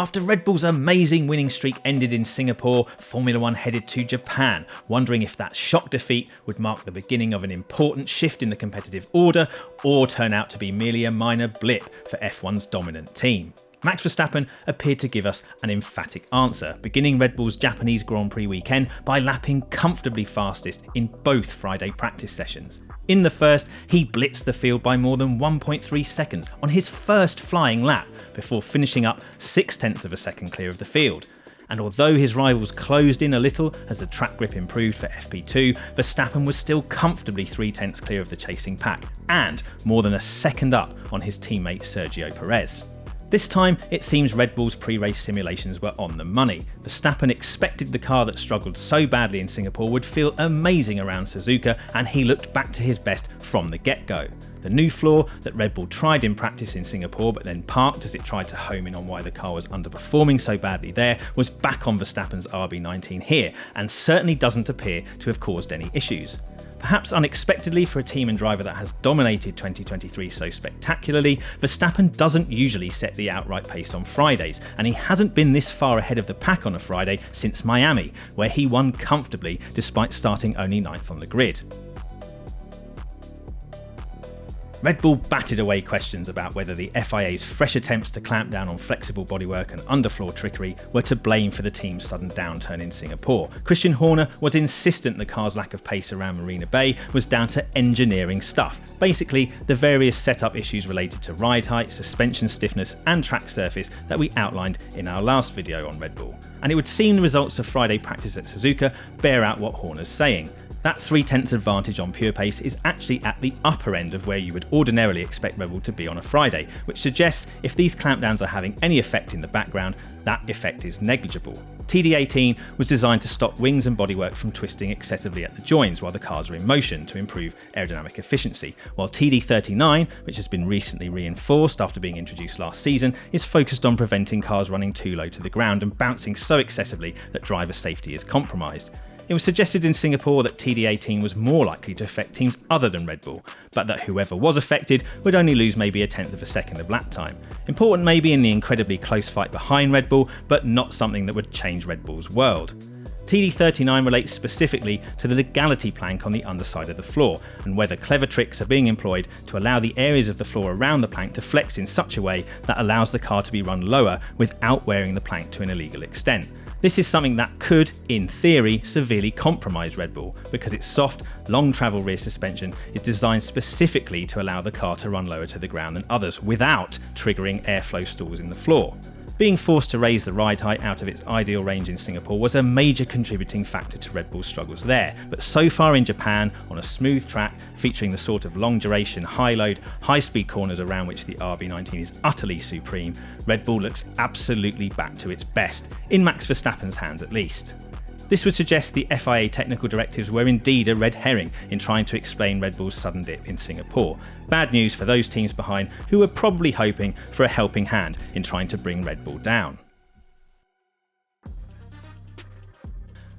After Red Bull's amazing winning streak ended in Singapore, Formula One headed to Japan, wondering if that shock defeat would mark the beginning of an important shift in the competitive order or turn out to be merely a minor blip for F1's dominant team. Max Verstappen appeared to give us an emphatic answer, beginning Red Bull's Japanese Grand Prix weekend by lapping comfortably fastest in both Friday practice sessions. In the first, he blitzed the field by more than 1.3 seconds on his first flying lap, before finishing up 0.6 of a second clear of the field. And although his rivals closed in a little as the track grip improved for FP2, Verstappen was still comfortably 0.3 clear of the chasing pack, and more than a second up on his teammate Sergio Perez. This time, it seems Red Bull's pre-race simulations were on the money. Verstappen expected the car that struggled so badly in Singapore would feel amazing around Suzuka, and he looked back to his best from the get-go. The new flaw that Red Bull tried in practice in Singapore but then parked as it tried to home in on why the car was underperforming so badly there was back on Verstappen's RB19 here, and certainly doesn't appear to have caused any issues. Perhaps unexpectedly for a team and driver that has dominated 2023 so spectacularly, Verstappen doesn't usually set the outright pace on Fridays, and he hasn't been this far ahead of the pack on a Friday since Miami, where he won comfortably despite starting only 9th on the grid. Red Bull batted away questions about whether the FIA's fresh attempts to clamp down on flexible bodywork and underfloor trickery were to blame for the team's sudden downturn in Singapore. Christian Horner was insistent the car's lack of pace around Marina Bay was down to engineering stuff, basically the various setup issues related to ride height, suspension stiffness and track surface that we outlined in our last video on Red Bull. And it would seem the results of Friday practice at Suzuka bear out what Horner's saying. That 0.3 advantage on pure pace is actually at the upper end of where you would ordinarily expect Red Bull to be on a Friday, which suggests if these clampdowns are having any effect in the background, that effect is negligible. TD18 was designed to stop wings and bodywork from twisting excessively at the joins while the cars are in motion to improve aerodynamic efficiency, while TD39, which has been recently reinforced after being introduced last season, is focused on preventing cars running too low to the ground and bouncing so excessively that driver safety is compromised. It was suggested in Singapore that TD18 was more likely to affect teams other than Red Bull, but that whoever was affected would only lose maybe 0.1 of a second of lap time. Important maybe in the incredibly close fight behind Red Bull, but not something that would change Red Bull's world. TD39 relates specifically to the legality plank on the underside of the floor, and whether clever tricks are being employed to allow the areas of the floor around the plank to flex in such a way that allows the car to be run lower without wearing the plank to an illegal extent. This is something that could, in theory, severely compromise Red Bull, because its soft, long travel rear suspension is designed specifically to allow the car to run lower to the ground than others without triggering airflow stalls in the floor. Being forced to raise the ride height out of its ideal range in Singapore was a major contributing factor to Red Bull's struggles there, but so far in Japan, on a smooth track featuring the sort of long duration, high load, high speed corners around which the RB19 is utterly supreme, Red Bull looks absolutely back to its best, in Max Verstappen's hands at least. This would suggest the FIA technical directives were indeed a red herring in trying to explain Red Bull's sudden dip in Singapore. Bad news for those teams behind who were probably hoping for a helping hand in trying to bring Red Bull down.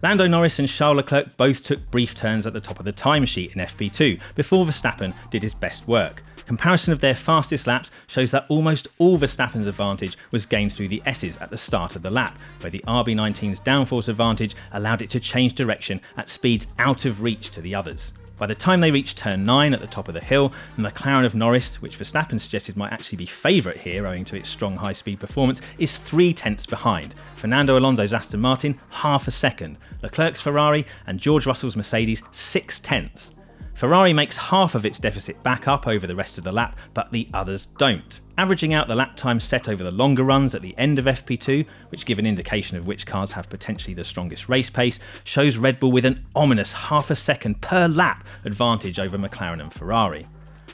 Lando Norris and Charles Leclerc both took brief turns at the top of the timesheet in FP2 before Verstappen did his best work. Comparison of their fastest laps shows that almost all Verstappen's advantage was gained through the S's at the start of the lap, where the RB19's downforce advantage allowed it to change direction at speeds out of reach to the others. By the time they reached turn 9 at the top of the hill, the McLaren of Norris, which Verstappen suggested might actually be favourite here owing to its strong high-speed performance, is 0.3 behind. Fernando Alonso's Aston Martin, half a second. Leclerc's Ferrari and George Russell's Mercedes, 0.6. Ferrari makes half of its deficit back up over the rest of the lap, but the others don't. Averaging out the lap time set over the longer runs at the end of FP2, which give an indication of which cars have potentially the strongest race pace, shows Red Bull with an ominous half a second per lap advantage over McLaren and Ferrari.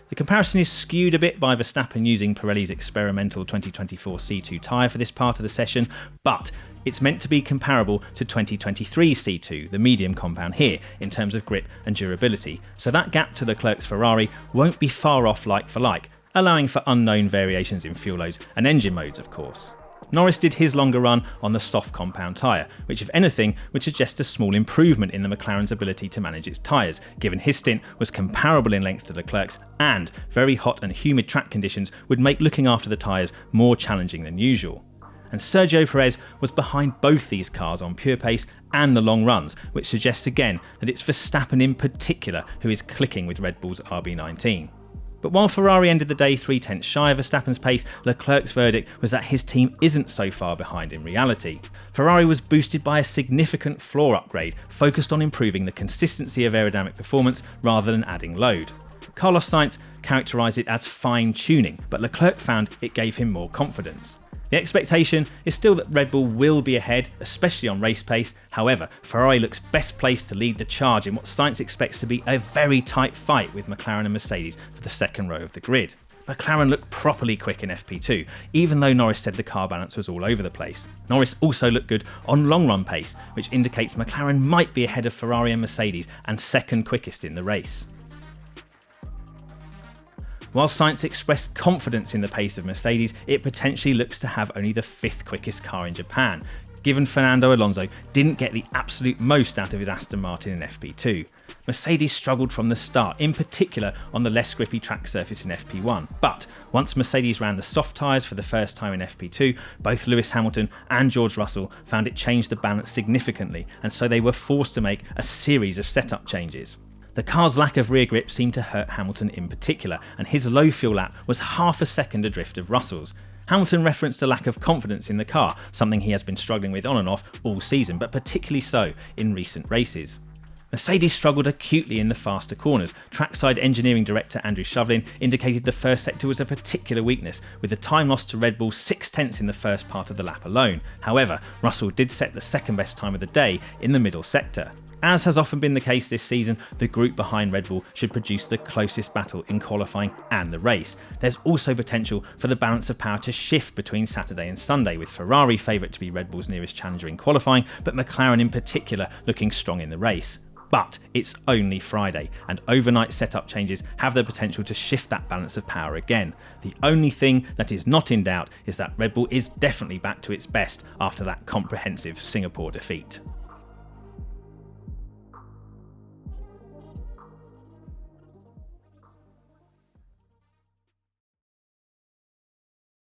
The comparison is skewed a bit by Verstappen using Pirelli's experimental 2024 C2 tyre for this part of the session, but it's meant to be comparable to 2023 C2, the medium compound here, in terms of grip and durability, so that gap to Leclerc's Ferrari won't be far off like for like, allowing for unknown variations in fuel loads and engine modes of course. Norris did his longer run on the soft compound tyre, which if anything would suggest a small improvement in the McLaren's ability to manage its tyres, given his stint was comparable in length to Leclerc's, and very hot and humid track conditions would make looking after the tyres more challenging than usual. and Sergio Perez was behind both these cars on pure pace and the long runs, which suggests again that it's Verstappen in particular who is clicking with Red Bull's RB19. But while Ferrari ended the day 3/10 shy of Verstappen's pace, Leclerc's verdict was that his team isn't so far behind in reality. Ferrari was boosted by a significant floor upgrade, focused on improving the consistency of aerodynamic performance rather than adding load. Carlos Sainz characterised it as fine-tuning, but Leclerc found it gave him more confidence. The expectation is still that Red Bull will be ahead, especially on race pace. However, Ferrari looks best placed to lead the charge in what Sainz expects to be a very tight fight with McLaren and Mercedes for the second row of the grid. McLaren looked properly quick in FP2, even though Norris said the car balance was all over the place. Norris also looked good on long run pace, which indicates McLaren might be ahead of Ferrari and Mercedes and second quickest in the race. While Sainz expressed confidence in the pace of Mercedes, it potentially looks to have only the 5th quickest car in Japan, given Fernando Alonso didn't get the absolute most out of his Aston Martin in FP2. Mercedes struggled from the start, in particular on the less grippy track surface in FP1, but once Mercedes ran the soft tyres for the first time in FP2, both Lewis Hamilton and George Russell found it changed the balance significantly, and so they were forced to make a series of setup changes. The car's lack of rear grip seemed to hurt Hamilton in particular, and his low fuel lap was half a second adrift of Russell's. Hamilton referenced a lack of confidence in the car, something he has been struggling with on and off all season, but particularly so in recent races. Mercedes struggled acutely in the faster corners. Trackside engineering director Andrew Shovlin indicated the first sector was a particular weakness, with the time lost to Red Bull 6/10 in the first part of the lap alone. However, Russell did set the second best time of the day in the middle sector. As has often been the case this season, the group behind Red Bull should produce the closest battle in qualifying and the race. There's also potential for the balance of power to shift between Saturday and Sunday, with Ferrari favourite to be Red Bull's nearest challenger in qualifying, but McLaren in particular looking strong in the race. But it's only Friday, and overnight setup changes have the potential to shift that balance of power again. The only thing that is not in doubt is that Red Bull is definitely back to its best after that comprehensive Singapore defeat.